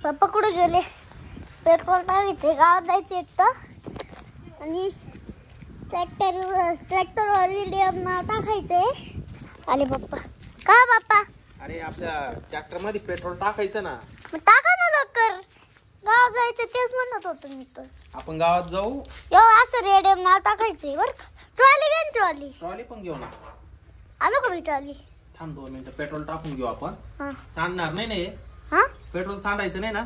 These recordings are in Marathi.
पप्पा कुठे गेले? पेट्रोल टाकायचे, गावात जायचं एक तर आणि ट्रॅक्टर ऑलरेडी नाव टाकायचंय. आले पप्पा. का पप्पा? अरे आपल्या ट्रॅक्टर मध्ये पेट्रोल टाकायचं ना. मग टाका ना लवकर. गावात जायचं तेच म्हणत होतो मी तर. आपण गावात जाऊ. यो असं रेडियम नाव टाकायचंय बर का. ट्रॉली घे ट्रॉली. ट्रॉली पण घेऊ ना. आणू का मी ट्रॉली? थांब 2 मिनिटं पेट्रोल टाकून घेऊ आपण. हा. सांडणार नाही ना. हा? पेट्रोल सांडायचं नाही ना.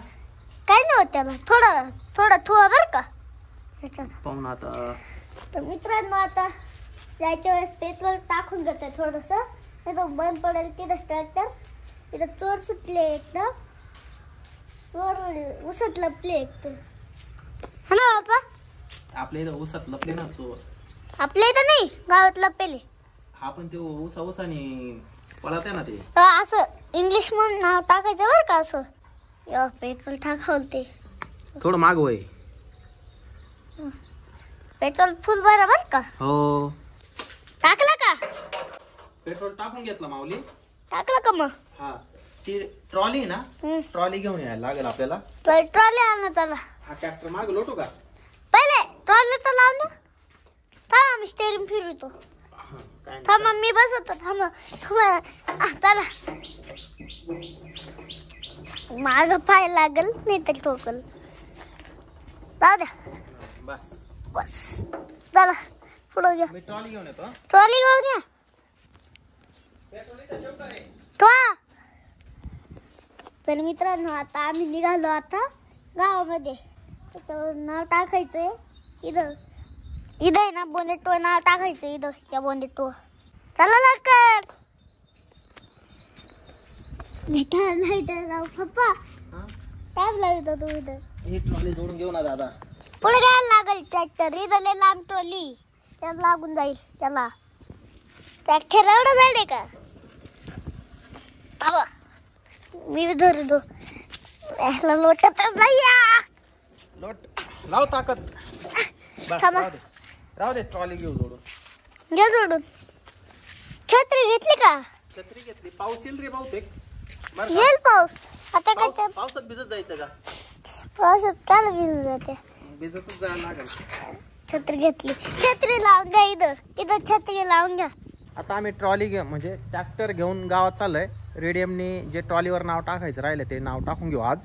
काय नाही होत त्याला. थोडा ठेवा बर का. पाहून आता. तर मित्रांनो आता जायच्या वेळेस पेट्रोल टाकून घेतोय थोडस. नाही तर बंद पडेल तिथं ट्रॅक्टर. तिथं चोर सुटले एकदम. चोर उसत लपले एकदम. हा ना बापा? आपल्या इथं ऊसात लपले ना चोर. आपल्या इथं नाही, गावात लपले. हा पण ते ऊसाने पळत आहे ना ते. असं इंग्लिश म्हणून नाव टाकायचं बरं का असं. यो पेट्रोल टाकवते. थोडं माग वय. पेट्रोल फुल भरा बर का. हो. टाकलं का? पेट्रोल टाकून घेतलं माऊली. टाकलं का मग? हा. ती ट्रॉली ना. ट्रॉली घेऊन यायला लागेल आपल्याला. ट्रॉली आण त्याला. हा ट्रॅक्टर माग लोटू का? पहिले ट्रॉली तर लाव ना. थांबा मी स्टेअरिंग फिरवतो. थांबा मी बसवतो. थांबा चला. माझं पाय लागल नाही तर ठोकल. जाऊ द्या. बस चला पुढे घ्या. मी ट्रॉली घेऊन येतो. ट्रॉली घेऊन या. तर मित्रांनो आता आम्ही निघालो आता गावामध्ये. त्याच्यावर नाव टाकायचंय. इथं आहे ना बोनेटवर नाव टाकायचं. इथं या बोनेटवर. चला लवकर. पप्पा टॅब लावतो तू इथं. ही ट्रॉली जोडून घेऊ ना दादा. पुढे घ्यायला लागेल ट्रॅक्टर. इथं लय लांब ट्रॉली त्याला लागून जाईल. त्याला ट्रॅक्टर एवढं जाईल का? बाबा मी धरतो. याला लोटत लोट लाव ताकद. राहू दे ट्रॉली घेऊ जोडून. घे जोडून. छत्री घेतली का? छत्री घेतली. पाऊस येईल रे बहुतेक. येईल पाऊस. आता काय पावसात भिजत जायचं का? पावसात काल भिजून जाते. भिजतच जायला लागेल. छत्री घेतली. छत्री लावून घ्या. इथं छत्री लावून घ्या. आता आम्ही ट्रॉली म्हणजे ट्रॅक्टर घेऊन गावात चाललोय. रेडियमने जे ट्रॉलीवर नाव टाकायचं राहिलं ते नाव टाकून घेऊ आज.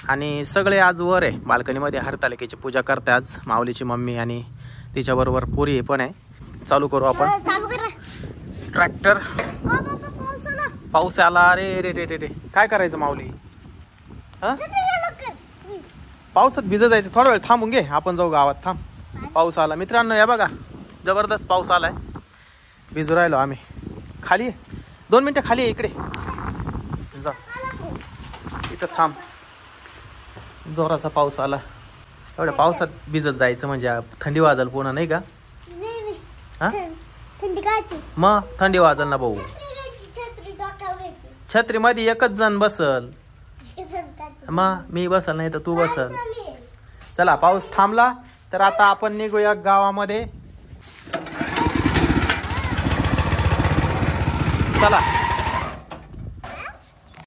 आणि सगळे आज वर आहे बाल्कनीमध्ये हरतालिकेची पूजा करते आज माऊलीची मम्मी आणि तिच्याबरोबर पुरी पण आहे. चालू करू आपण ट्रॅक्टर. पाऊस आला. रे रे रे रे रे काय करायचं माऊली? हा पावसात भिजत जायचं. थोडा वेळ थांबून घे. आपण जाऊ गावात. थांब. पाऊस आला मित्रांनो. या बघा जबरदस्त पाऊस आलाय. भिजू राहिलो आम्ही. खाली 2 मिनिटं खाली इकडे जा. इथं थांब. जोराचा पाऊस आला. एवढ्या पावसात भिजत जायचं म्हणजे थंडी वाजल पुन्हा नाही का? हा मग थंडी वाजल ना भाऊ. छत्री मध्ये एकच जण बसल. मग मी बसल नाही तर तू बसल. चला पाऊस थांबला तर आता आपण निघूया गावामध्ये. चला.